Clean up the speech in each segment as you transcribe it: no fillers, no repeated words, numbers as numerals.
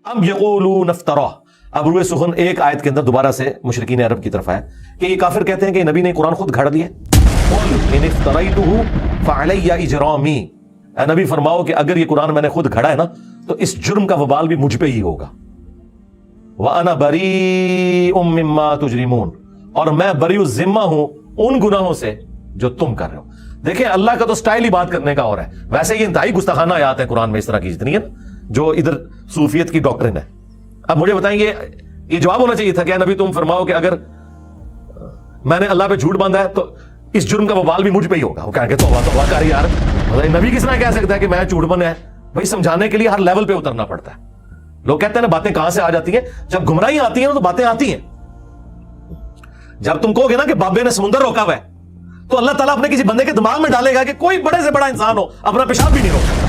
اب یقولون افترا. اب روئے سخن ایک آیت کے اندر دوبارہ سے مشرکین عرب کی طرف آیا کہ یہ کافر کہتے ہیں کہ نبی نے قرآن خود گھڑ لیا. قل ان افتریتہ فعلی اجرامی. اے نبی فرماؤ کہ اگر یہ قرآن میں نے خود گھڑا ہے نا تو اس جرم کا وبال بھی مجھ پہ ہی ہوگا. وَأَنَا بَرِيءٌ مِّمَّا تُجْرِمُونَ. اور میں بری الذمہ ہوں ان گناہوں سے جو تم کر رہے ہو. دیکھیں اللہ کا تو سٹائل ہی بات کرنے کا اور ہے. ویسے یہ انتہائی گستاخانہ آیات ہیں قرآن میں اس طرح کی جتنی ہے جو ادھر صوفیت کی ڈاکٹرن ہے. اب مجھے بتائیں یہ جواب ہونا چاہیے تھا کہ نبی تم فرماؤ کہ اگر میں نے اللہ پہ جھوٹ باندھا ہے تو اس جرم کا وبال بھی مجھ پہ ہی ہوگا. وہ کہیں گے توبہ کر یار, نبی کس طرح کہہ سکتا ہے کہ میں جھوٹ بنا ہے؟ بھائی سمجھانے کے لیے ہر لیول پہ اترنا پڑتا ہے. لوگ کہتے ہیں نا باتیں کہاں سے آ جاتی ہیں, جب گمراہی آتی ہیں تو باتیں آتی ہیں. جب تم کہو گے نا کہ بابے نے سمندر روکا ہوا ہے تو اللہ تعالیٰ اپنے کسی بندے کے دماغ میں ڈالے گا کہ کوئی بڑے سے بڑا انسان ہو اپنا پیشاب بھی نہیں روک سکتا,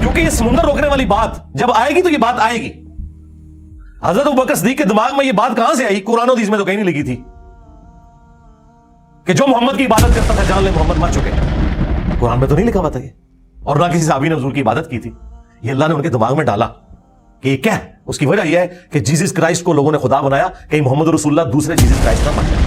کیونکہ یہ سمندر روکنے والی بات جب آئے گی تو یہ بات آئے گی. حضرت ابوبکر صدیق کے دماغ میں یہ بات کہاں سے آئی؟ قرآن و حدیث میں تو کہیں نہیں لکھی تھی کہ جو محمد کی عبادت کرتا تھا جان لے محمد مر چکے. قرآن میں تو نہیں لکھا ہوا تھا یہ, اور نہ کسی صحابی نے حضور کی عبادت کی تھی. یہ اللہ نے ان کے دماغ میں ڈالا کہ یہ کیا ہے. اس کی وجہ یہ ہے کہ جیزس کرائسٹ کو لوگوں نے خدا بنایا, کہیں محمد رسول اللہ دوسرے جیزس کرائسٹ نہ بن جائے.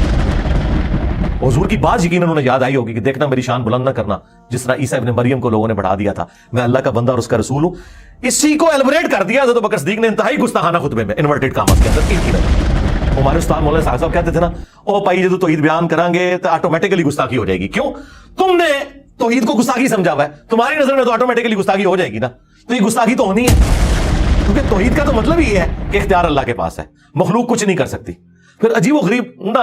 حضور کی بات یقیناً انہیں یاد آئی ہوگی کہ دیکھنا میری شان بلند نہ کرنا جس طرح عیسیٰ ابن مریم کو لوگوں نے بڑھا دیا تھا. میں اللہ کا بندہ اور اس کا رسول ہوں. اسی کو ایلبریٹ کر دیا حضرت ابوبکر صدیق نے انتہائی گستاخانہ خطبے میں انورٹڈ کامات کے اندر ان کی نظر. ہمارے استاد مولانا صاحب صاحب کہتے تھے نا, او بھائی جب توحید بیان کریں گے تو آٹومیٹکلی گستاخی ہو جائے گی. کیوں؟ تم نے توحید کو گستاخی سمجھا ہوا ہے, تمہاری نظر میں تو آٹومیٹکلی گستاخی ہو جائے گی نا. تو یہ گستاخی تو ہونی ہے, کیونکہ توحید کا تو مطلب یہ ہے کہ اختیار اللہ کے پاس ہے, مخلوق کچھ نہیں کر سکتی. پھر عجیب و غریب نا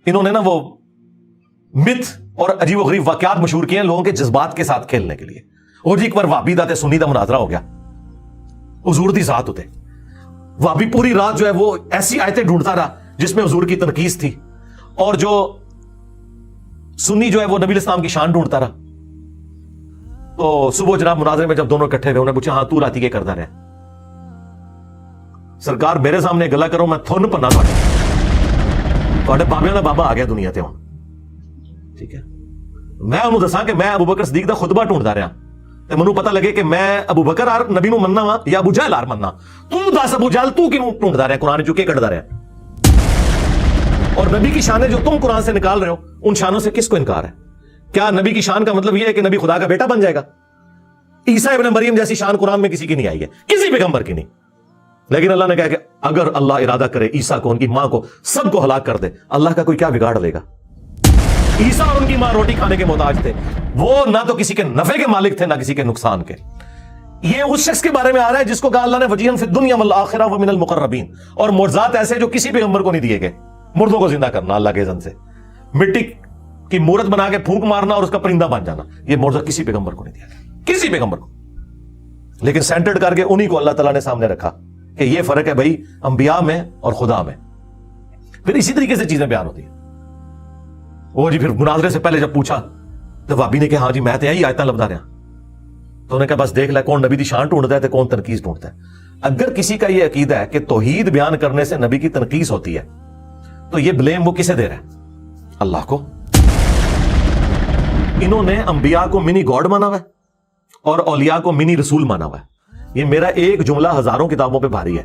انہوں نے نا وہ مت اور عجیب و غریب واقعات مشہور کیے ہیں لوگوں کے جذبات کے ساتھ کھیلنے کے لیے. اور جی ایک بار وابی دا تے سنی دا مناظرہ ہو گیا, حضور دی ذات ہوتے وابی پوری رات جو ہے وہ ایسی آیتیں ڈھونڈتا رہا جس میں حضور کی تنقیص تھی, اور جو سنی جو ہے وہ نبی الاسلام کی شان ڈھونڈتا رہا. تو صبح جناب مناظرے میں جب دونوں اکٹھے ہوئے انہیں پوچھا ہاں تو راتی کے کرتا رہا؟ سرکار میرے سامنے گلا کرو میں تھن پنا بابے کا بابا آ گیا دنیا تے ہوں. ٹھیک ہے, میں انہوں دساں کہ میں ابوبکر صدیق دا خطبہ ڈھونڈتا رہا تے منوں پتہ لگے کہ میں ابو بکر آر نبی نو مننا وا یا ابو جہل آر مننا. تو دس ابو جہل تو کیوں ڈھونڈتا رہا قرآن چکے کٹتا رہا؟ اور نبی کی شانیں جو تم قرآن سے نکال رہے ہو ان شانوں سے کس کو انکار ہے؟ کیا نبی کی شان کا مطلب یہ ہے کہ نبی خدا کا بیٹا بن جائے گا؟ عیسیٰ ابن مریم جیسی شان قرآن میں کسی کی نہیں آئی ہے, کسی پیغمبر کی نہیں. لیکن اللہ نے کہا کہ اگر اللہ ارادہ کرے عیسیٰ کو, ان کی ماں کو, سب کو ہلاک کر دے, اللہ کا کوئی کیا بگاڑ لے گا؟ عیسیٰ اور ان کی ماں روٹی کھانے کے محتاج تھے, وہ نہ تو کسی کے نفع کے مالک تھے نہ کسی کے نقصان کے. یہ اس شخص کے بارے میں آ رہا ہے جس کو کہا اللہ نے وجیہا فی الدنیا والآخرہ ومن المقربین, اور معجزات ایسے جو کسی پیغمبر کو نہیں دیے گئے. مردوں کو زندہ کرنا اللہ کے اذن سے, مٹی کی مورت بنا کے پھونک مارنا اور اس کا پرندہ بن جانا, یہ معجزہ کسی پیغمبر کو نہیں دیا گیا, کسی پیغمبر کو. لیکن سینٹرڈ کر کے انہی کو اللہ تعالیٰ نے سامنے رکھا کہ یہ فرق ہے بھائی انبیاء میں اور خدا میں. پھر اسی طریقے سے چیزیں بیان ہوتی ہیں. وہ جی پھر مناظرے سے پہلے جب پوچھا تو وابی نے کہا ہاں جی میں تو یہی آیتاں لبدا رہا. تو انہوں نے کہا بس دیکھ لے کون نبی دی شان ڈھونڈتا ہے تو کون تنقیص ڈھونڈتا ہے. اگر کسی کا یہ عقیدہ ہے کہ توحید بیان کرنے سے نبی کی تنقیص ہوتی ہے تو یہ بلیم وہ کسے دے رہا ہے؟ اللہ کو. انہوں نے انبیاء کو منی گاڈ مانا ہوا ہے اور اولیاء کو منی رسول مانا ہوا ہے. یہ میرا ایک جملہ ہزاروں کتابوں پہ بھاری ہے.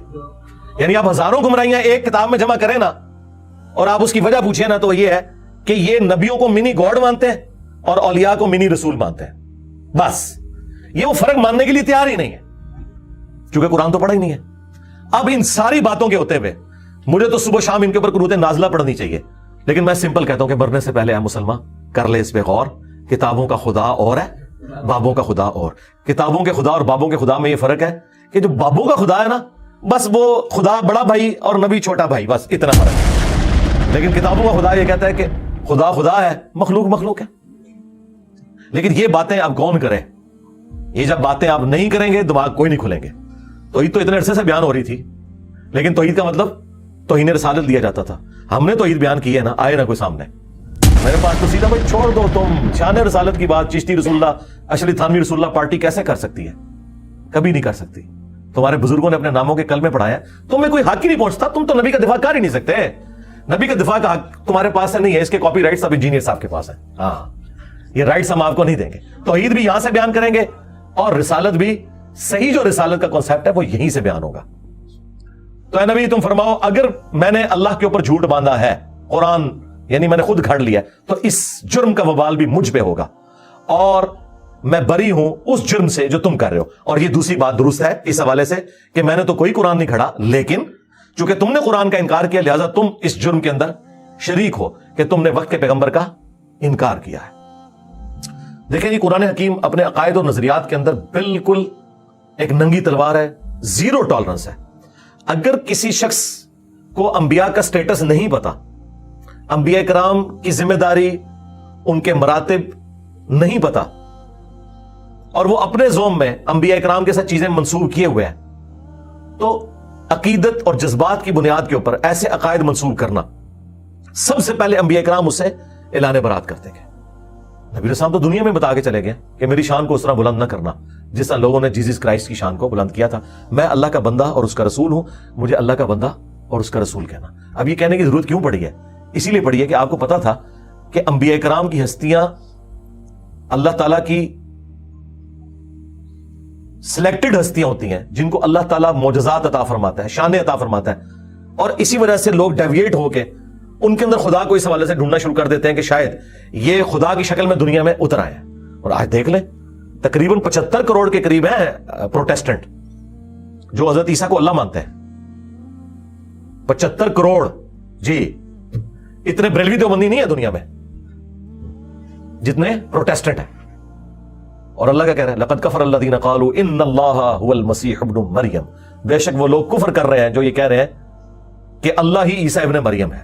یعنی آپ ہزاروں گمراہیاں ایک کتاب میں جمع کریں نا اور آپ اس کی وجہ پوچھیں نا تو یہ ہے کہ یہ نبیوں کو منی گاڈ مانتے ہیں اور اولیاء کو منی رسول مانتے ہیں. بس یہ وہ فرق ماننے کے لیے تیار ہی نہیں ہے چونکہ قرآن تو پڑھا ہی نہیں ہے. اب ان ساری باتوں کے ہوتے ہوئے مجھے تو صبح شام ان کے اوپر قنوت نازلہ پڑھنی چاہیے, لیکن میں سمپل کہتا ہوں کہ مرنے سے پہلے اے مسلمان کر لے اس پہ غور. کتابوں کا خدا اور ہے, بابوں کا خدا اور. کتابوں کے خدا اور بابوں کے خدا میں یہ فرق ہے کہ جو بابوں کا خدا ہے نا بس وہ خدا بڑا بھائی اور نبی چھوٹا بھائی, بس اتنا فرق ہے. لیکن کتابوں کا خدا یہ کہتا ہے کہ خدا خدا ہے, مخلوق مخلوق ہے. لیکن یہ باتیں آپ کون کرے؟ یہ جب باتیں آپ نہیں کریں گے دماغ کوئی نہیں کھلیں گے. توحید تو اتنے عرصے سے بیان ہو رہی تھی, لیکن توحید کا مطلب توہین رسالت دیا جاتا تھا. ہم نے توحید بیان کی ہے نا, آئے نا کوئی سامنے میرے پاس تو سیدھا بھائی چھوڑ دو. تم شان رسالت کی بات چشتی رسول اللہ اشری تھانوی رسول اللہ پارٹی کیسے کر سکتی ہے؟ کبھی نہیں کر سکتی. تمہارے بزرگوں نے اپنے ناموں کے کلمے پڑھایا, تمہیں کوئی حق ہی نہیں پہنچتا. تم تو نبی کا دفاع کر ہی نہیں سکتے. نبی کا دفاع کا حق تمہارے پاس نہیں ہے, اس کے کاپی رائٹس اب انجینئر صاحب کے پاس ہیں. ہاں یہ رائٹس ہم آپ کو نہیں دیں گے. توحید بھی یہاں سے بیان کریں گے اور رسالت بھی صحیح جو رسالت کا کانسیپٹ ہے وہ یہیں سے بیان ہوگا. تو اے نبی تم فرماؤ اگر میں نے اللہ کے اوپر جھوٹ باندھا ہے, قرآن یعنی میں نے خود گھڑ لیا, تو اس جرم کا وبال بھی مجھ پہ ہوگا, اور میں بری ہوں اس جرم سے جو تم کر رہے ہو. اور یہ دوسری بات درست ہے اس حوالے سے کہ میں نے تو کوئی قرآن نہیں گھڑا, لیکن چونکہ تم نے قرآن کا انکار کیا لہذا تم اس جرم کے اندر شریک ہو کہ تم نے وقت کے پیغمبر کا انکار کیا ہے. دیکھیں یہ قرآن حکیم اپنے عقائد و نظریات کے اندر بالکل ایک ننگی تلوار ہے, زیرو ٹالرنس ہے. اگر کسی شخص کو انبیاء کا سٹیٹس نہیں پتا, انبیاء کرام کی ذمہ داری, ان کے مراتب نہیں پتا, اور وہ اپنے زوم میں انبیاء کرام کے ساتھ چیزیں منسوب کیے ہوئے ہیں, تو عقیدت اور جذبات کی بنیاد کے اوپر ایسے عقائد منسوب کرنا, سب سے پہلے انبیاء کرام اس سے اعلان برات کرتے گئے. نبی رسول تو دنیا میں بتا کے چلے گئے کہ میری شان کو اس طرح بلند نہ کرنا جس طرح لوگوں نے جیزس کرائسٹ کی شان کو بلند کیا تھا. میں اللہ کا بندہ اور اس کا رسول ہوں, مجھے اللہ کا بندہ اور اس کا رسول کہنا. اب یہ کہنے کی ضرورت کیوں پڑی ہے؟ اسی لیے پڑی ہے کہ آپ کو پتا تھا کہ انبیاء کرام کی ہستیاں اللہ تعالیٰ کی سلیکٹڈ ہستیاں ہوتی ہیں جن کو اللہ تعالیٰ معجزات عطا فرماتا ہے, شان عطا فرماتا ہے, اور اسی وجہ سے لوگ ڈیویٹ ہو کے ان کے اندر خدا کو اس حوالے سے ڈھونڈنا شروع کر دیتے ہیں کہ شاید یہ خدا کی شکل میں دنیا میں اتر آئے ہیں. اور آج دیکھ لیں تقریباً 75 کروڑ کے قریب ہیں پروٹیسٹنٹ جو حضرت عیسیٰ کو اللہ مانتے ہیں. 75 کروڑ, جی اتنے بریلوی دیوبندی نہیں ہے دنیا میں جتنے پروٹیسٹنٹ ہیں. اور اللہ کیا کہہ رہے ہیں؟ لقد کفر الذین قالوا ان اللہ هو المسیح ابن مریم, بے شک وہ لوگ کفر کر رہے ہیں جو یہ کہہ رہے ہیں کہ اللہ ہی عیسیٰ ابن مریم ہے.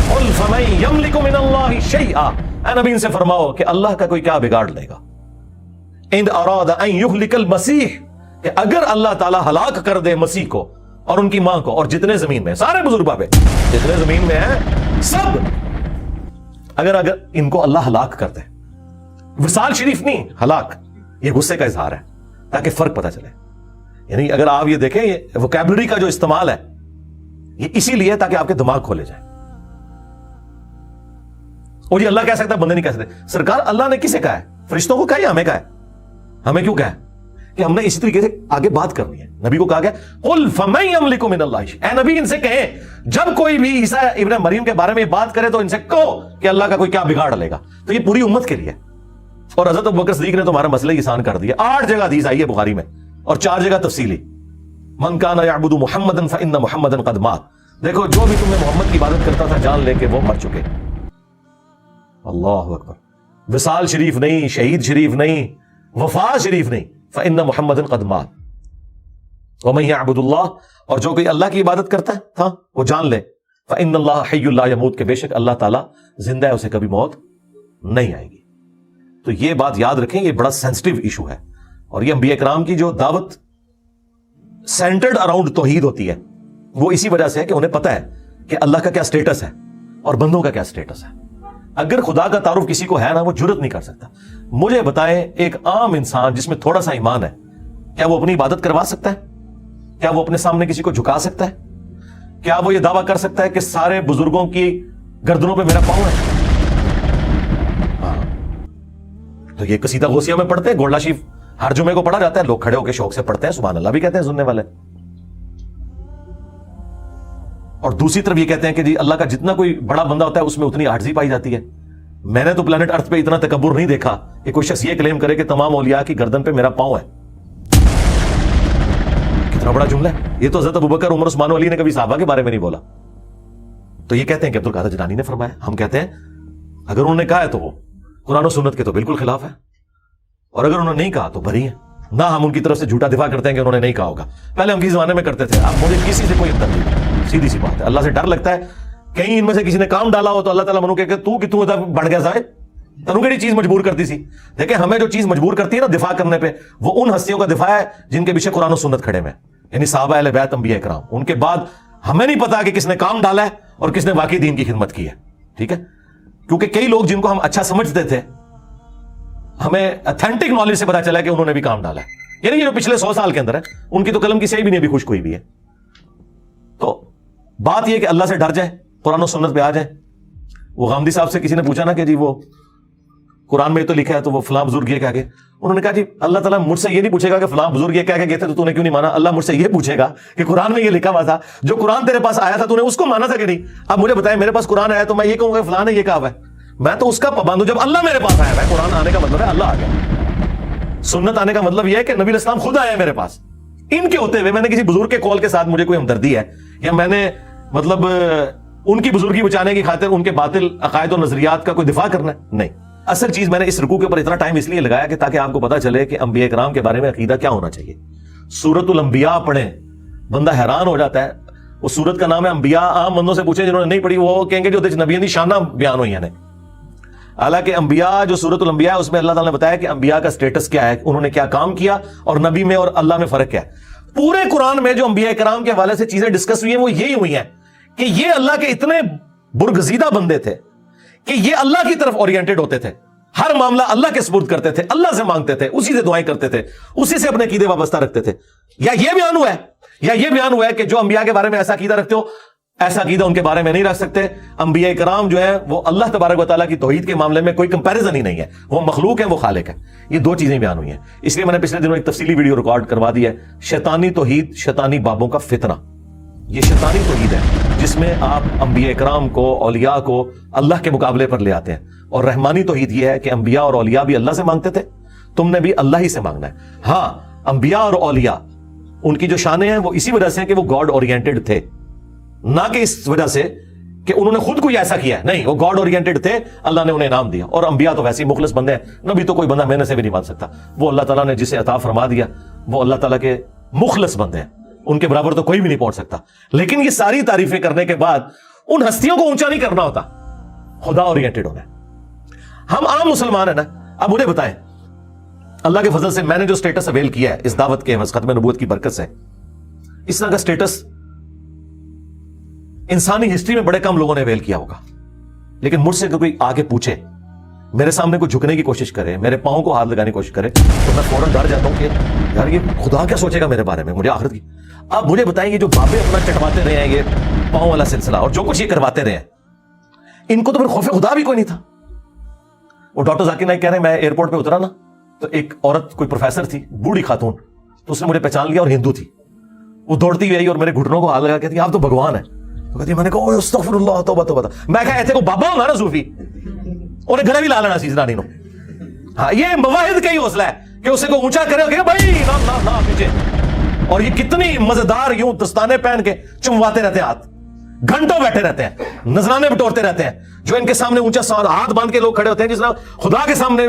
قل فمن یملک من اللہ شیئا, اے نبی ان سے فرماؤ کہ اللہ کا کوئی کیا بگاڑ لے گا. ان اراد ان یہلک المسیح, کہ اگر اللہ تعالی ہلاک کر دے مسیح کو اور ان کی ماں کو اور جتنے زمین میں, سارے بزرگ بابے جتنے زمین میں ہیں سب, اگر ان کو اللہ ہلاک کر دے, وصال شریف نہیں ہلاک, یہ غصے کا اظہار ہے تاکہ فرق پتہ چلے. یعنی اگر آپ یہ دیکھیں یہ ووکیبلری کا جو استعمال ہے یہ اسی لیے تاکہ آپ کے دماغ کھولے جائیں. اور یہ اللہ کہہ سکتا ہے, بندے نہیں کہہ سکتے. سرکار اللہ نے کسے کہا ہے؟ فرشتوں کو کہا یا ہمیں کہا ہے؟ ہمیں کیوں کہا ہے؟ کہ ہم نے اسی طریقے سے آگے بات کرنی ہے. نبی کو کہا گیا قل فمن یملک من اللہ, اے نبی ان سے کہیں جب کوئی بھی عیسیٰ ابن مریم کے بارے میں بات کرے تو ان سے کہو کہ اللہ کا کوئی کیا بگاڑ لے گا. تو یہ پوری امت کے لیے. اور حضرت ابوبکر صدیق نے تمہارا مسئلہ آسان کر دیا. 8 جگہ حدیث آئی ہے بخاری میں اور 4 جگہ تفصیلی. من کان یعبد محمدا فان محمدا قد مات, دیکھو جو بھی تم نے محمد کی عبادت کرتا تھا جان لے کہ وہ مر چکے. اللہ اکبر. وصال شریف نہیں, شہید شریف نہیں, وفات شریف نہیں, فان محمدا قد مات. ومن یعبد اللہ, اور جو کوئی اللہ کی عبادت کرتا ہے تھا وہ جان لے فان اللہ حی لا یموت, کہ بے شک اللہ تعالی زندہ ہے, اسے کبھی موت نہیں آئے گی. تو یہ بات یاد رکھیں, یہ بڑا سینسٹیو ایشو ہے. اور یہ انبیاء کرام کی جو دعوت سینٹرڈ اراؤنڈ توحید ہوتی ہے وہ اسی وجہ سے ہے کہ انہیں پتا ہے کہ اللہ کا کیا سٹیٹس ہے اور بندوں کا کیا سٹیٹس ہے. اگر خدا کا تعارف کسی کو ہے نا, وہ جرت نہیں کر سکتا. مجھے بتائیں ایک عام انسان جس میں تھوڑا سا ایمان ہے, کیا وہ اپنی عبادت کروا سکتا ہے؟ کیا وہ اپنے سامنے کسی کو جھکا سکتا ہے؟ کیا وہ یہ دعویٰ کر سکتا ہے کہ سارے بزرگوں کی گردنوں پہ میرا پاؤں ہے؟ تو یہ قصیدہ غوثیہ میں پڑھتے ہیں, گولڈا شریف ہر جمعے کو پڑھا جاتا ہے, لوگ کھڑے ہو کے شوق سے پڑھتے ہیں, سبحان اللہ بھی کہتے ہیں سننے والے. اور دوسری طرف یہ کہتے ہیں کہ جی اللہ کا جتنا کوئی بڑا بندہ ہوتا ہے اس میں اتنی عاجزی پائی جاتی ہے. میں نے تو پلانٹ ارتھ پہ اتنا تکبر نہیں دیکھا کہ کوئی شخص یہ کلیم کرے کہ تمام اولیاء کی گردن پہ میرا پاؤں ہے. کتنا بڑا جملہ ہے یہ. تو حضرت ابوبکر, عمر, عثمان و علی نے کبھی صحابہ کے بارے میں نہیں بولا. تو یہ کہتے ہیں کہ عبد القادر جیلانی نے فرمایا. ہم کہتے ہیں اگر انہوں نے کہا ہے تو وہ قرآن و سنت کے تو بالکل خلاف ہے, اور اگر انہوں نے نہیں کہا تو بری ہے. نہ ہم ان کی طرف سے جھوٹا دفاع کرتے ہیں کہ انہوں نے نہیں کہا ہوگا. پہلے ہم کسی زمانے میں کرتے تھے, اب مجھے کسی سے کوئی اندر نہیں. سیدھی سی بات ہے, اللہ سے ڈر لگتا ہے کہیں ان میں سے کسی نے کام ڈالا ہو تو اللہ تعالیٰ منو کہ تو بڑھ گیا ظاہر, تنو کیڑی چیز مجبور کرتی سی. دیکھیں ہمیں جو چیز مجبور کرتی ہے نا دفاع کرنے پہ, وہ ان ہستیوں کا دفاع ہے جن کے پیچھے قرآن و سنت کھڑے میں, یعنی صحابہ اہل بیت, انبیاء کرام. ان کے بعد ہمیں نہیں پتا کہ کس نے کام ڈالا ہے اور کس نے واقعی دین کی خدمت کی ہے. ٹھیک ہے, کیونکہ کئی لوگ جن کو ہم اچھا سمجھتے تھے ہمیں اتھینٹک نالج سے پتا چلا کہ انہوں نے بھی کام ڈالا ہے. یعنی یہ جو پچھلے 100 سال کے اندر ہے ان کی تو قلم کی سیاہی بھی نہیں ابھی خشک ہوئی بھی ہے. تو بات یہ کہ اللہ سے ڈر جائیں, قرآن و سنت پہ آ جائیں. وہ غامدی صاحب سے کسی نے پوچھا نا کہ جی وہ قرآن میں تو لکھا ہے تو وہ فلاں بزرگ یہ کہہ گئے. انہوں نے کہا جی اللہ تعالیٰ مجھ سے یہ نہیں پوچھے گا کہ فلاں بزرگ یہ کہہ کے گئے تھے تو نے کیوں نہیں مانا. اللہ مجھ سے یہ پوچھے گا کہ قرآن میں یہ لکھا ہوا تھا, جو قرآن تیرے پاس آیا تھا تو نے اس کو مانا تھا کہ نہیں. اب مجھے بتائیں میرے پاس قرآن آیا تو میں یہ کہوں گا فلاں نے یہ کہا ہوا ہے, میں تو اس کا پابند ہوں جب اللہ میرے پاس آیا ہے. قرآن آنے کا مطلب ہے اللہ آ گیا. سنت آنے کا مطلب یہ ہے کہ نبی علیہ السلام خود آئے ہیں میرے پاس. ان کے ہوتے ہوئے میں نے کسی بزرگ کے قول کے ساتھ مجھے کوئی ہمدردی ہے یا میں نے مطلب ان کی بزرگی بچانے کی خاطر ان کے باطل عقائد و نظریات کا کوئی دفاع کرنا ہے, نہیں. اصل چیز میں نے اس رکوع کے اوپر اتنا ٹائم اس لیے لگایا کہ تاکہ آپ کو پتا چلے کہ انبیاء کرام کے بارے میں عقیدہ کیا ہونا چاہیے. سورۃ الانبیاء پڑھیں, بندہ حیران ہو جاتا ہے. وہ سورت کا نام ہے انبیاء. عام بندوں سے پوچھیں جنہوں نے نہیں پڑھی وہ کہیں گے جو نبیوں دی شانہ بیان ہوئی ہیں. حالانکہ انبیاء جو سورۃ الانبیاء ہے اس میں اللہ تعالیٰ نے بتایا کہ انبیاء کا سٹیٹس کیا ہے, انہوں نے کیا کام کیا اور نبی میں اور اللہ میں فرق کیا ہے. پورے قرآن میں جو انبیاء کرام کے حوالے سے چیزیں ڈسکس ہوئی ہیں وہ یہی ہوئی ہیں کہ یہ اللہ کے اتنے برگزیدہ بندے تھے کہ یہ اللہ کی طرف اورینٹڈ ہوتے تھے, ہر معاملہ اللہ کے سپرد کرتے تھے, اللہ سے مانگتے تھے, اسی سے دعائیں کرتے تھے, اسی سے اپنے عقیدے وابستہ رکھتے تھے. یا یہ بیان ہوا ہے کہ جو انبیاء کے بارے میں ایسا عقیدہ رکھتے ہو ایسا عقیدہ ان کے بارے میں نہیں رکھ سکتے. انبیاء کرام جو ہے وہ اللہ تبارک و تعالیٰ کی توحید کے معاملے میں کوئی کمپیریزن ہی نہیں ہے, وہ مخلوق ہے وہ خالق ہے. یہ دو چیزیں بیان ہوئی ہیں. اس لیے میں نے پچھلے دنوں ایک تفصیلی ویڈیو ریکارڈ کروا دی ہے, شیطانی توحید, شیطانی بابوں کا فتنہ. یہ شیطانی توحید ہے جس میں آپ انبیاء کرام کو, اولیاء کو اللہ کے مقابلے پر لے آتے ہیں. اور رحمانی توحید یہ ہے کہ انبیاء اور اولیاء بھی اللہ سے مانگتے تھے, تم نے بھی اللہ ہی سے مانگنا ہے. ہاں انبیاء اور اولیاء ان کی جو شانیں ہیں وہ اسی وجہ سے ہیں کہ وہ گاڈ اورینٹڈ تھے, نہ کہ اس وجہ سے کہ انہوں نے خود کوئی ایسا کیا ہے. نہیں, وہ گاڈ اورینٹڈ تھے, اللہ نے انہیں انعام دیا. اور انبیاء تو ویسے ہی مخلص بندے ہیں, نبی تو کوئی بندہ محنت سے بھی نہیں مان سکتا. وہ اللہ تعالیٰ نے جسے عطا فرما دیا وہ اللہ تعالیٰ کے مخلص بندے ہیں, ان کے برابر تو کوئی بھی نہیں پہنچ سکتا. لیکن یہ ساری تعریفیں کرنے کے بعد ان ہستیوں کو اونچا نہیں کرنا ہوتا, خدا اورینٹڈ ہونا ہے. ہم عام مسلمان ہیں نا. اب مجھے بتائیں اللہ کے فضل سے میں نے جو سٹیٹس اویل کیا ہے اس دعوت کے ختم نبوت کی برکت سے, اس طرح کا سٹیٹس انسانی ہسٹری میں بڑے کم لوگوں نے اویل کیا ہوگا. لیکن مجھ سے کوئی آگے پوچھے, میرے سامنے کوئی جھکنے کی کوشش کرے, میرے پاؤں کو ہاتھ لگانے کی کوشش کرے تو میں فوراً ڈر جاتا ہوں کہ یار یہ خدا کیا سوچے گا میرے بارے میں, مجھے آخرت کی. اب مجھے بتائیں یہ جو بابے اپنا چٹواتے رہے ہیں, یہ پاؤں والا سلسلہ اور جو کچھ یہ کرواتے رہے ہیں, ان کو تو پھر خوف خدا بھی کوئی نہیں تھا. وہ ڈاکٹر ذاکر نائک کہہ رہے ہیں میں ایئرپورٹ پہ اترا نا تو ایک عورت کوئی پروفیسر تھی, بوڑھی خاتون, تو اس نے مجھے پہچان لیا اور ہندو تھی. وہ دوڑتی ہوئی آئی اور میرے گھٹنوں کو ہاتھ لگا کہتی آپ تو بھگوان ہیں. تو کہتی میں نے کہا استغفر اللہ توبہ توبہ. میں کہا ایسے کو بابا ہوگا نا صوفی, انہیں گھر بھی لا لینا سیزنا نہیں نو. ہاں یہ مواحد کا ہی حوصلہ ہے کہ اسے کو اونچا کرے کہ بھائی نہ پیچھے. اور یہ کتنی مزیدار یوں دستانے پہن کے چمواتے رہتے ہیں, ہاتھ گھنٹوں بیٹھے رہتے ہیں, نذرانے بٹورتے رہتے ہیں. جو ان کے سامنے اونچا ہاتھ باندھ کے لوگ کھڑے ہوتے ہیں جس طرح خدا کے سامنے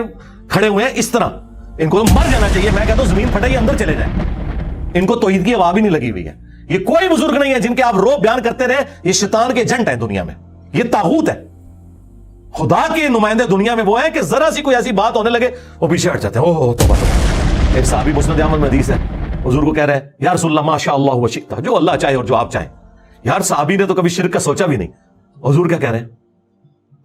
کھڑے ہوئے ہیں, اس طرح ان کو تو مر جانا چاہیے. میں کہتا ہوں زمین پھٹے اندر چلے جائیں. ان کو توحید کی ہوا بھی نہیں لگی ہوئی ہے. یہ کوئی بزرگ نہیں ہے جن کے آپ روب بیان کرتے رہے, یہ شیطان کے ایجنٹ ہیں دنیا میں, یہ طاغوت ہے. خدا کے نمائندے دنیا میں وہ ہیں کہ ذرا سی کوئی ایسی بات ہونے لگے وہ پیچھے ہٹ جاتے ہیں. اوہ توبہ توبہ. ایک صحابی مسند احمد میں حدیث ہے, حضور کو کہہ رہے ہیں یا رسول اللہ ما شاء اللہ و شئت, جو اللہ چاہے اور جو آپ چاہیں. یار صحابی نے تو کبھی شرک کا سوچا بھی نہیں. حضور کیا کہہ رہے ہیں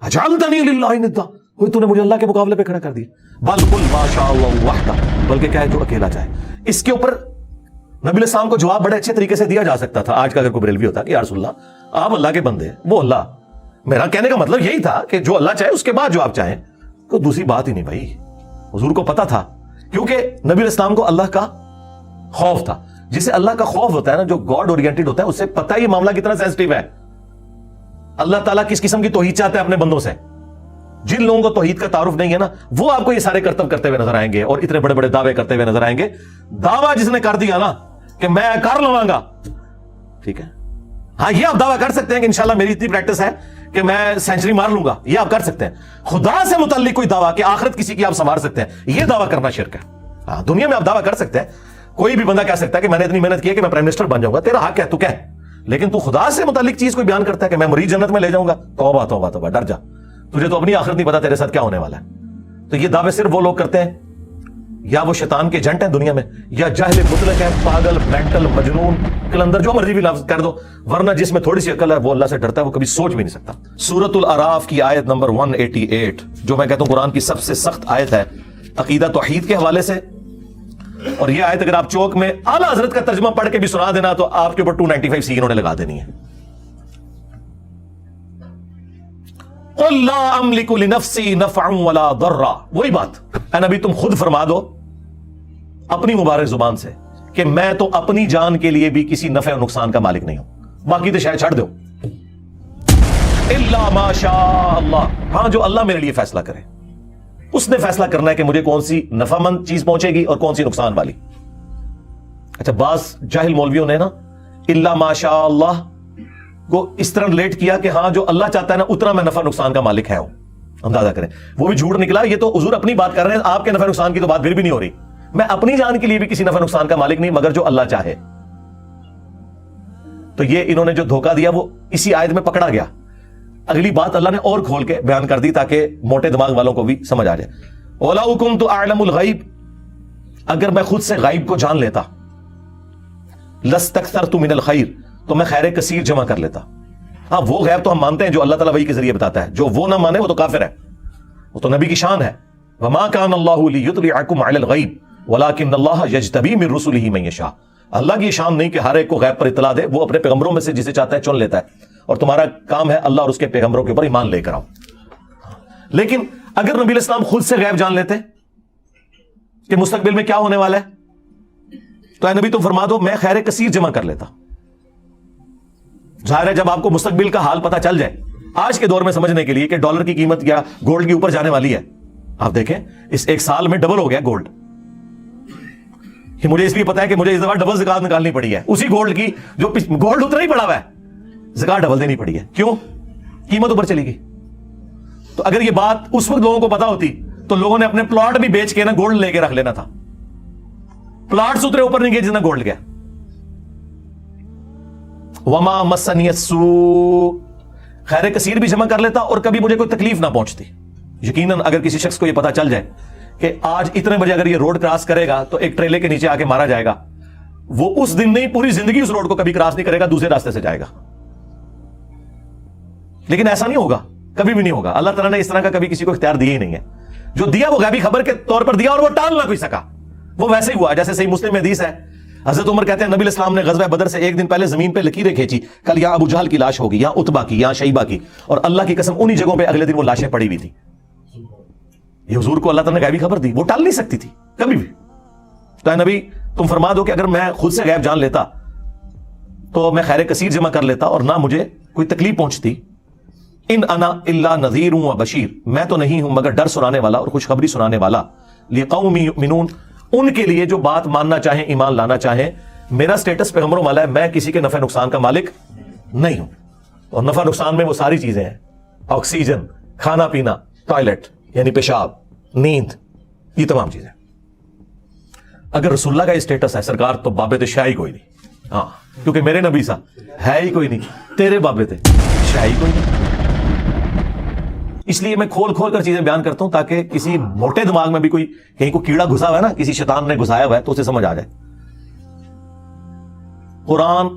اجعلتنی للہ ندا, کوئی تو نے مجھے اللہ کے مقابلے پہ کھڑا کر دیا. بل قل ما شاء اللہ وحدہ, بلکہ کہے جو اکیلا چاہے. اس کے اوپر نبی علیہ السلام کو جواب بڑے اچھے طریقے سے دیا جا سکتا تھا. آج کا اگر کوئی بریلوی ہوتا کہ یا رسول اللہ آپ اللہ کے بندے ہیں, وہ اللہ. میرا کہنے کا مطلب یہی تھا کہ جو اللہ چاہے اس کے بعد جو آپ چاہیں, کوئی دوسری بات ہی نہیں بھائی. حضور کو پتا تھا, کیونکہ نبی علیہ السلام کو اللہ کا خوف تھا. جسے اللہ کا خوف ہوتا ہے نا, جو گاڈ اورینٹڈ ہوتا ہے, اسے پتہ ہے یہ معاملہ کتنا سینسٹیو ہے. اللہ تعالیٰ کس قسم کی توحید چاہتا ہے اپنے بندوں سے. جن لوگوں کو توحید کا تعارف نہیں ہے نا, وہ آپ کو یہ سارے کرتب کرتے ہوئے نظر آئیں گے اور اتنے بڑے بڑے دعوے کرتے ہوئے نظر آئیں گے. دعویٰ جس نے کر دیا نا کہ میں کر لوں گا, ٹھیک ہے, ہاں یہ آپ دعویٰ کر سکتے ہیں کہ انشاءاللہ میری اتنی پریکٹس ہے کہ میں سینچری مار لوں گا, یہ آپ کر سکتے ہیں. خدا سے متعلق کوئی دعویٰ کہ آخرت کسی کی آپ سنوار سکتے ہیں, یہ دعویٰ کرنا شرک ہے. ہاں دنیا میں آپ دعویٰ کر سکتے ہیں, کوئی بھی بندہ کہہ سکتا ہے کہ میں نے اتنی محنت کی ہے کہ میں پرائم منسٹر بن جاؤں گا, تیرا حق ہے تو کہہ. لیکن تو خدا سے متعلق چیز کوئی بیان کرتا ہے کہ میں مریض جنت میں لے جاؤں گا, توبہ توبہ توبہ, ڈر جا, تجھے تو اپنی آخرت نہیں پتا تیرے ساتھ کیا ہونے والا ہے. تو یہ دعوے صرف وہ لوگ کرتے ہیں یا وہ شیطان کے ایجنٹ ہیں دنیا میں, یا جاہل مطلق ہیں, پاگل, مینٹل, مجنون, کلندر, جو مرضی بھی لفظ کر دو, ورنہ جس میں تھوڑی سی عقل ہے وہ اللہ سے ڈرتا ہے, وہ کبھی سوچ بھی نہیں سکتا. سورۃ الاعراف کی آیت نمبر 188, جو میں کہتا ہوں قرآن کی سب سے سخت آیت ہے عقیدہ توحید کے حوالے سے. اور یہ آیت اگر آپ چوک میں اعلیٰ حضرت کا ترجمہ پڑھ کے بھی سنا دینا تو آپ کے اوپر 295 سی انہوں نے لگا دینی ہے. قل لا املک لنفسی نفعا ولا ضرا، وہی بات اے نبی تم خود فرما دو اپنی مبارک زبان سے کہ میں تو اپنی جان کے لیے بھی کسی نفع و نقصان کا مالک نہیں ہوں، باقی تو شاید چھڑ دو، الا ما شاء اللہ، ہاں جو اللہ میرے لیے فیصلہ کرے، اس نے فیصلہ کرنا ہے کہ مجھے کون سی نفع مند چیز پہنچے گی اور کون سی نقصان والی۔ اچھا بعض جاہل مولویوں نے نا الا ما شاء اللہ کو اس طرح ریلیٹ کیا کہ ہاں جو اللہ چاہتا ہے نا اتنا میں نفع نقصان کا مالک ہے ہوں، اندازہ کریں وہ بھی جھوٹ نکلا، یہ تو حضور اپنی بات کر رہے ہیں، آپ کے نفع نقصان کی تو بات پھر بھی نہیں ہو رہی، میں اپنی جان کے لیے بھی کسی نفع نقصان کا مالک نہیں مگر جو اللہ چاہے۔ تو یہ انہوں نے جو دھوکہ دیا وہ اسی آیت میں پکڑا گیا، اگلی بات اللہ نے اور کھول کے بیان کر دی تاکہ موٹے دماغ والوں کو بھی سمجھ آ جائے۔ وَلَوْ كُنْتُ أَعْلَمُ الْغَيْبِ، اگر میں خود سے غیب کو جان لیتا، لَاسْتَكْثَرْتُ مِنَ الْخَيْرِ، تو میں خیر کثیر جمع کر لیتا۔ ہاں وہ غیب تو ہم مانتے ہیں جو اللہ تعالیٰ وحی کے ذریعے بتاتا ہے، جو وہ نہ مانے وہ تو کافر ہے، وہ تو نبی کی شان ہے۔ وَمَا كَانَ اللَّهُ لِيُطْلِعَكُمْ عَلَى الْغَيْبِ وَلَكِنَّ اللَّهَ يَجْتَبِي مِن رُّسُلِهِ مَن يَشَاءُ، اللہ کی شان نہیں کہ ہر ایک کو غیب پر اطلاع دے، وہ اپنے پیغمبروں میں سے جسے چاہتا ہے چن لیتا ہے، اور تمہارا کام ہے اللہ اور اس کے پیغمبروں کے اوپر ایمان لے کر آؤ۔ لیکن اگر نبی علیہ السلام خود سے غیب جان لیتے کہ مستقبل میں کیا ہونے والا ہے، تو اے نبی تم فرما دو میں خیر کثیر جمع کر لیتا۔ ظاہر ہے جب آپ کو مستقبل کا حال پتہ چل جائے، آج کے دور میں سمجھنے کے لیے کہ ڈالر کی قیمت یا گولڈ کے اوپر جانے والی ہے، آپ دیکھیں اس ایک سال میں ڈبل ہو گیا گولڈ، مجھے اس لیے پتا ہے کہ مجھے اس دفعہ ڈبل زکات نکالنی پڑی ہے، اسی گولڈ کی جو گولڈ اتنا ہی پڑا ہوا ہے، زکات ڈبل دینی پڑی ہے، کیوں؟ قیمت اوپر چلی گئی۔ تو اگر یہ بات اس وقت لوگوں کو پتا ہوتی تو لوگوں نے اپنے پلاٹ بھی بیچ کے نا گولڈ لے کے رکھ لینا تھا، پلاٹ اتنے اوپر نہیں گئے جتنا گولڈ گیا۔ وما مسنی السوء، خیر کثیر بھی جمع کر لیتا اور کبھی مجھے کوئی تکلیف نہ پہنچتی۔ یقیناً اگر کسی شخص کو یہ پتا چل جائے کہ آج اتنے بجے اگر یہ روڈ کراس کرے گا تو ایک ٹریلے کے نیچے آ کے مارا جائے گا، وہ اس دن نہیں پوری زندگی اس روڈ کو کبھی کراس نہیں کرے گا، دوسرے راستے سے جائے گا۔ لیکن ایسا نہیں ہوگا، کبھی بھی نہیں ہوگا، اللہ تعالیٰ نے اس طرح کا کبھی کسی کو اختیار دیا ہی نہیں ہے۔ جو دیا وہ غیبی خبر کے طور پر دیا اور وہ ٹال نہ کوئی سکا، وہ ویسے ہی ہوا جیسے صحیح مسلم میں حدیث ہے، حضرت عمر کہتے ہیں نبی علیہ السلام نے غزوہ بدر سے ایک دن پہلے زمین پہ لکیریں کھینچی، کل یہاں ابو جہل کی لاش ہوگی، یہاں عتبہ کی، یہاں شیبہ کی، اور اللہ کی قسم انہی جگہوں پہ اگلے دن وہ لاشیں پڑی ہوئی تھی۔ یہ حضور کو اللہ تعالیٰ نے غیبی خبر دی، وہ ٹال نہیں سکتی تھی کبھی بھی۔ تو اے نبی تم فرما دو کہ اگر میں خود سے غیب جان لیتا تو میں خیر کثیر جمع کر لیتا اور نہ مجھے کوئی تکلیف پہنچتی۔ ان انا الا نذیر و بشیر، میں تو نہیں ہوں مگر ڈر سنانے والا اور خوشخبری سنانے والا، لقوم یؤمنون، ان کے لیے جو بات ماننا چاہیں، ایمان لانا چاہیں۔ میرا سٹیٹس پیغمبروں والا ہے، میں کسی کے نفع نقصان کا مالک نہیں ہوں، اور نفع نقصان میں وہ ساری چیزیں ہیں، آکسیجن، کھانا پینا، ٹوائلٹ یعنی پیشاب، نیند، یہ تمام چیزیں۔ اگر رسول اللہ کا یہ سٹیٹس ہے سرکار تو بابے تھے شاہی کوئی نہیں، ہاں کیونکہ میرے نبی سا ہے ہی کوئی نہیں، تیرے بابے تھے شاہی کوئی نہیں۔ اس لیے میں کھول کھول کر چیزیں بیان کرتا ہوں تاکہ کسی موٹے دماغ میں بھی کوئی کہیں کو کیڑا گھسا ہوا ہے نا، کسی شیطان نے گھسایا ہوا ہے تو اسے سمجھ آ جائے۔ قرآن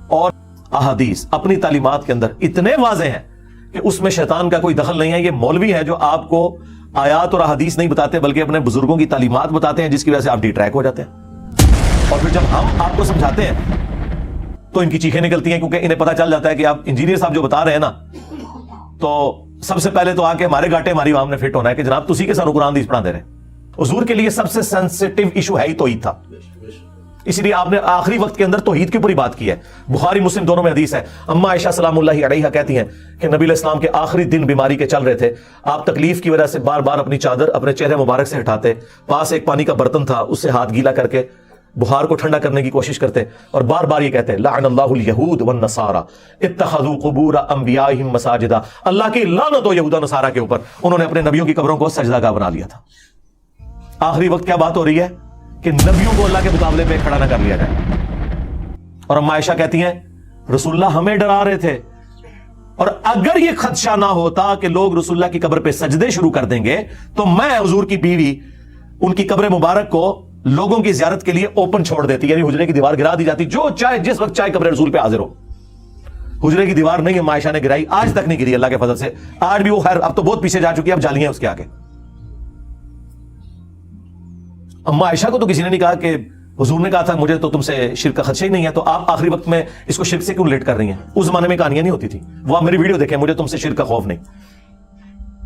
اور احادیث اپنی تعلیمات کے اندر اتنے واضح ہیں کہ اس میں شیطان کا کوئی دخل نہیں ہے۔ یہ مولوی ہے جو آپ کو آیات اور احادیث نہیں بتاتے بلکہ اپنے بزرگوں کی تعلیمات بتاتے ہیں، جس کی وجہ سے آپ ڈی ٹریک ہو جاتے ہیں، اور پھر جب ہم آپ کو سمجھاتے ہیں تو ان کی چیخیں نکلتی ہیں، کیونکہ انہیں پتا چل جاتا ہے کہ آپ انجینئر صاحب جو بتا رہے ہیں نا، تو سب سے پہلے تو آ کے ہمارے گاٹے ہماری عوام نے فٹ ہونا ہے کہ جناب تسی کے سانو قرآن حدیث پڑھا دے رہے ہیں۔ حضور کے لیے سب سے سینسٹیو ایشو ہے ہی توحید تھا، اس لیے آپ نے آخری وقت کے اندر توحید کے اوپر ہی بات کی ہے۔ بخاری مسلم دونوں میں حدیث ہے، اما عائشہ سلام اللہ علیہا کہتی ہیں کہ نبی علیہ السلام کے آخری دن بیماری کے چل رہے تھے، آپ تکلیف کی وجہ سے بار بار اپنی چادر اپنے چہرے مبارک سے ہٹاتے، پاس ایک پانی کا برتن تھا اس سے ہاتھ گیلا کر کے بخار کو ٹھنڈا کرنے کی کوشش کرتے، اور بار بار یہ کہتے لعن اللہ الیہود والنصارى اتخذوا قبور انبیائہم مساجدا، اللہ کی لعنت ہو یہود و نصارہ کے اوپر، انہوں نے اپنے نبیوں کی قبروں کو سجدہ گاہ بنا لیا تھا۔ آخری وقت کیا بات ہو رہی ہے کہ نبیوں کو اللہ کے مقابلے میں کھڑا نہ کر لیا جائے۔ اور اما عائشہ کہتی ہیں رسول اللہ ہمیں ڈرا رہے تھے، اور اگر یہ خدشہ نہ ہوتا کہ لوگ رسول اللہ کی قبر پہ سجدے شروع کر دیں گے تو میں حضور کی بیوی ان کی قبر مبارک کو لوگوں کی زیارت کے لیے اوپن چھوڑ دیتی، یعنی حجرے کی دیوار گرا دی جاتی، جو چاہے جس وقت چاہے قبر رسول پہ حاضر ہو۔ حجرے کی دیوار نہیں اما عائشہ نے گرائی، آج تک نہیں گری اللہ کے فضل سے، آج بھی وہ خیر اب تو بہت پیچھے جا چکی ہے، اب جالیاں اس کے آگے۔ اما عائشہ کو تو کسی نے نہیں کہا کہ حضور نے کہا تھا مجھے تو تم سے شرک کا خدشہ ہی نہیں ہے، تو آپ آخری وقت میں اس کو شرک سے کیوں ریلیٹ کر رہی ہیں؟ اس زمانے میں کہانیاں نہیں ہوتی تھی، وہ آپ میری ویڈیو دیکھیں، مجھے تم سے شرک کا خوف نہیں۔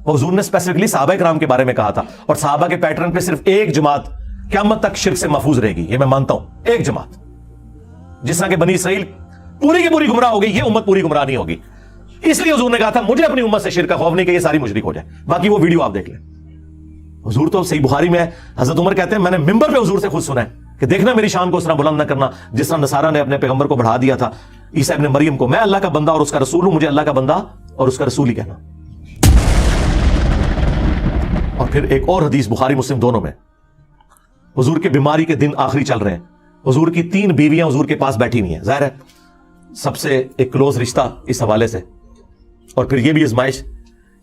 حضور نے اسپیسیفکلی صحابہ کرام کے بارے میں کہا تھا, اور صحابہ کے پیٹرن پہ صرف ایک جماعت قیامت تک شرک سے محفوظ رہے گی, یہ میں مانتا ہوں, ایک جماعت. جس طرح کہ بنی اسرائیل پوری کی پوری گمراہ ہو گئی, یہ امت پوری گمراہ نہیں ہوگی. اس لیے حضور نے کہا تھا مجھے اپنی امت سے شرک کا خوف نہیں کہ یہ ساری مشرک ہو جائے. باقی وہ ویڈیو آپ دیکھ لیں. حضور تو صحیح بخاری میں ہے, حضرت عمر کہتے ہیں میں نے ممبر پہ حضور سے خود سنا ہے کہ دیکھنا میری شان کو اس طرح بلند نہ کرنا جس طرح نصارہ نے اپنے پیغمبر کو بڑھا دیا تھا, عیسیٰ ابن مریم کو. میں اللہ کا بندہ اور اس کا رسول ہوں, مجھے اللہ کا بندہ اور اس کا رسول ہی کہنا. اور پھر ایک اور حدیث بخاری مسلم دونوں میں, حضور کے بیماری کے دن آخری چل رہے ہیں, حضور کی 3 بیویاں حضور کے پاس بیٹھی ہوئی ہیں, ظاہر ہے سب سے ایک کلوز رشتہ اس حوالے سے. اور پھر یہ بھی ازمائش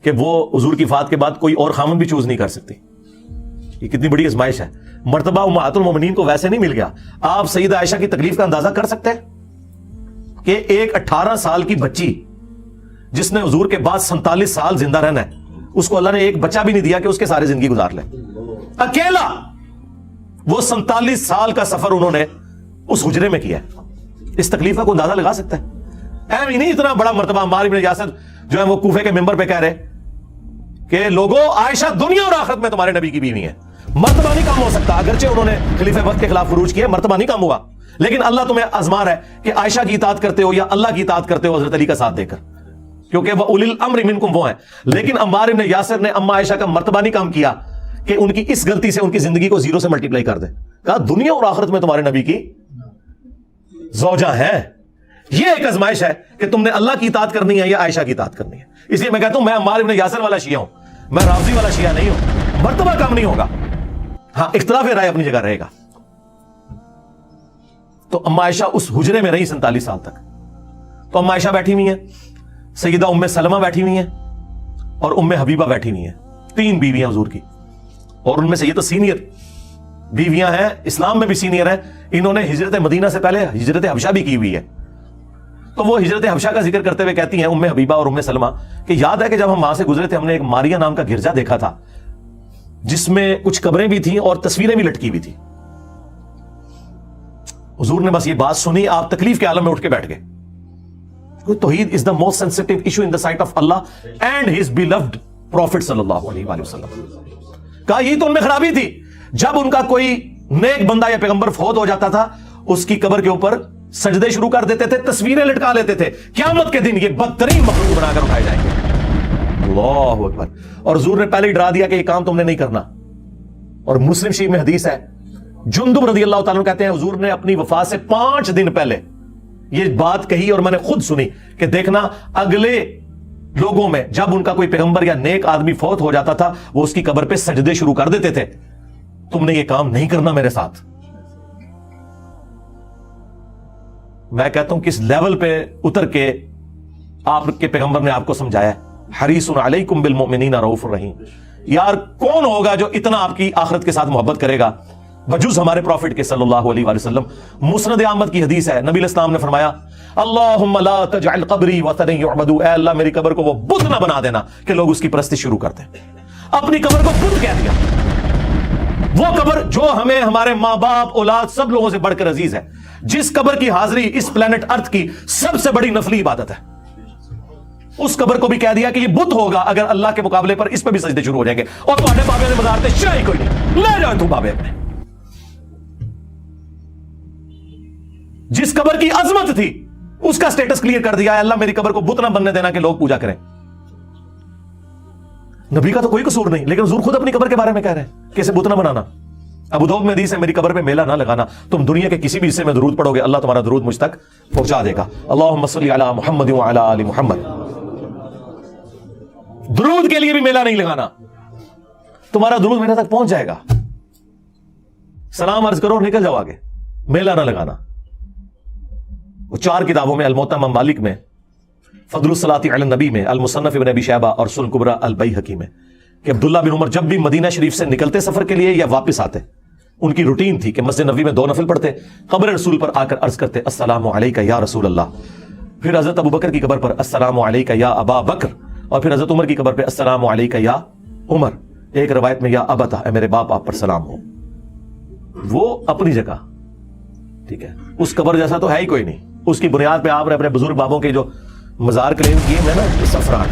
کہ وہ حضور کی وفات کے بعد کوئی اور خامن بھی چوز نہیں کر سکتی. یہ کتنی بڑی ازمائش ہے. مرتبہ امہات المومنین کو ویسے نہیں مل گیا. آپ سیدہ عائشہ کی تکلیف کا اندازہ کر سکتے ہیں کہ ایک 18 سال کی بچی جس نے حضور کے بعد 47 سال زندہ رہنا ہے, اس کو اللہ نے ایک بچہ بھی نہیں دیا کہ اس کے سارے زندگی گزار لے. اکیلا وہ 47 سال کا سفر انہوں نے اس حجرے میں کیا ہے. اس تکلیف کا کوئی اندازہ لگا سکتا ہے؟ اہم ہی نہیں اتنا بڑا مرتبہ. عمار بن یاسر جو ہے وہ کوفے کے ممبر پہ کہہ رہے کہ لوگوں عائشہ دنیا اور آخرت میں تمہارے نبی کی بیوی ہے. مرتبہ نہیں کم ہو سکتا, اگرچہ انہوں نے خلیفہ وقت کے خلاف خروج کیا, مرتبہ نہیں کم ہوا, لیکن اللہ تمہیں آزما رہا ہے کہ عائشہ کی اطاعت کرتے ہو یا اللہ کی اطاعت کرتے ہو حضرت علی کا ساتھ دے کر, کیونکہ وہ اولی الامر منکم وہ ہیں. لیکن عمار بن یاسر نے اما عائشہ کا مرتبہ نہیں کم کیا کہ ان کی اس غلطی سے ان کی زندگی کو 0 سے ملٹیپلائی کر دے. کہا دنیا اور آخرت میں تمہارے نبی کی زوجہ ہیں. یہ ایک ازمائش ہے کہ تم نے اللہ کی اطاعت کرنی ہے یا عائشہ کی اطاعت کرنی ہے. اس لیے میں کہتا ہوں میں عمار بن یاسر والا شیعہ ہوں, میں رافضی والا شیعہ نہیں ہوں. مرتبہ کم نہیں ہوگا, ہاں اختلاف رائے اپنی جگہ رہے گا. تو اما عائشہ اس حجرے میں رہی 47 سال تک. تو اما عائشہ بیٹھی ہوئی ہیں, سیدہ ام سلمہ بیٹھی ہوئی ہیں, اور ام حبیبہ بیٹھی ہوئی ہیں. 3 بیویاں حضور کی, اور ان میں سے یہ تو سینئر بیویاں ہیں, اسلام میں بھی سینئر ہیں. انہوں نے ہجرت مدینہ سے پہلے ہجرت حبشہ بھی کی ہوئی ہے. تو وہ ہجرت حبشہ کا ذکر کرتے ہوئے کہتی ہیں ام حبیبہ اور ام سلمہ کہ یاد ہے کہ جب ہم وہاں سے گزرے تھے ہم نے ایک ماریا نام کا گرجا دیکھا تھا جس میں کچھ قبریں بھی تھیں اور تصویریں بھی لٹکی ہوئی تھی. حضور نے بس یہ بات سنی, آپ تکلیف کے عالم میں اٹھ کے بیٹھ گئے. توحید is the most sensitive issue in the sight of Allah and his beloved Prophet صلی اللہ علیہ وآلہ وسلم. کہا یہ تو ان میں خرابی تھی, جب ان کا کوئی نیک بندہ یا پیغمبر فوت ہو جاتا تھا اس کی قبر کے اوپر سجدے شروع کر دیتے تھے, تصویریں لٹکا لیتے تھے. قیامت کے دن یہ بدترین مخلوق بنا کر اٹھائے جائیں گے. اللہ اکبر. اور حضور نے پہلے ہی ڈرا دیا کہ یہ کام تم نے نہیں کرنا. اور مسلم شریف میں حدیث ہے, جندب رضی اللہ تعالیٰ کہتے ہیں حضور نے اپنی وفات سے 5 دن پہلے یہ بات کہی اور میں نے خود سنی کہ دیکھنا اگلے لوگوں میں جب ان کا کوئی پیغمبر یا نیک آدمی فوت ہو جاتا تھا وہ اس کی قبر پہ سجدے شروع کر دیتے تھے. تم نے یہ کام نہیں کرنا میرے ساتھ. میں کہتا ہوں کس لیول پہ اتر کے آپ کے پیغمبر نے آپ کو سمجھایا, حریص علیکم بالمؤمنین رؤوف الرحیم. یار کون ہوگا جو اتنا آپ کی آخرت کے ساتھ محبت کرے گا بجز ہمارے پروفٹ کے صلی اللہ علیہ وآلہ وسلم. مسند احمد کی حدیث ہے, نبی علیہ السلام نے فرمایا اللہم لا تجعل قبری وطنا یعبد, اے اللہ میری قبر کو وہ بت نہ بنا دینا کہ لوگ اس کی پرستی شروع کرتے ہیں. اپنی قبر کو بت کہہ دیا. وہ قبر جو ہمیں ہمارے ماں باپ اولاد سب لوگوں سے بڑھ کر عزیز ہے, جس قبر کی حاضری اس پلانٹ ارتھ کی سب سے بڑی نفلی عبادت ہے, اس قبر کو بھی کہہ دیا کہ یہ بت ہوگا اگر اللہ کے مقابلے پر اس پہ بھی سجدے شروع ہو جائیں گے. اور تمہارے بابے نے مزار تے شاہی کوئی نہیں, لے جاؤ تم بابے اپنے. جس قبر کی عظمت تھی اس کا سٹیٹس کلیئر کر دیا, اللہ میری قبر کو بت نہ بننے دینا کہ لوگ پوجا کریں. نبی کا تو کوئی قصور نہیں, لیکن حضور خود اپنی قبر کے بارے میں کہہ رہے ہیں کہ اسے بت نہ بنانا. ابو داؤد میں حدیث ہے میری قبر پہ میلہ نہ لگانا, تم دنیا کے کسی بھی حصے میں درود پڑھو گے اللہ تمہارا درود مجھ تک پہنچا دے گا. اللہم صلی علی محمد وعلی آل محمد. درود کے لیے بھی میلہ نہیں لگانا, تمہارا درود میرے تک پہنچ جائے گا. سلام عرض کرو اور نکل جاؤ آگے, میلہ نہ لگانا. وہ 4 کتابوں میں, الموطا مالک میں, فضل الصلاۃ علی النبی میں, المصنف ابن ابی شیبہ اور سنن کبریٰ البیہقی میں, کہ عبداللہ بن عمر جب بھی مدینہ شریف سے نکلتے سفر کے لیے یا واپس آتے ان کی روٹین تھی کہ مسجد نبوی میں 2 نفل پڑھتے, قبر رسول پر آ کر عرض کرتے السلام علیکہ یا رسول اللہ, پھر حضرت ابو بکر کی قبر پر السلام علیکہ یا ابا بکر, اور پھر حضرت عمر کی قبر پہ السلام علیکہ یا عمر. ایک روایت میں یا ابتا, اے میرے باپ آپ پر سلام ہو. وہ اپنی جگہ ٹھیک ہے, اس قبر جیسا تو ہے ہی کوئی نہیں. اس کی بنیاد پہ آپ نے اپنے بزرگ بابوں کے جو مزار کلیم کیے ہیں نا, سفران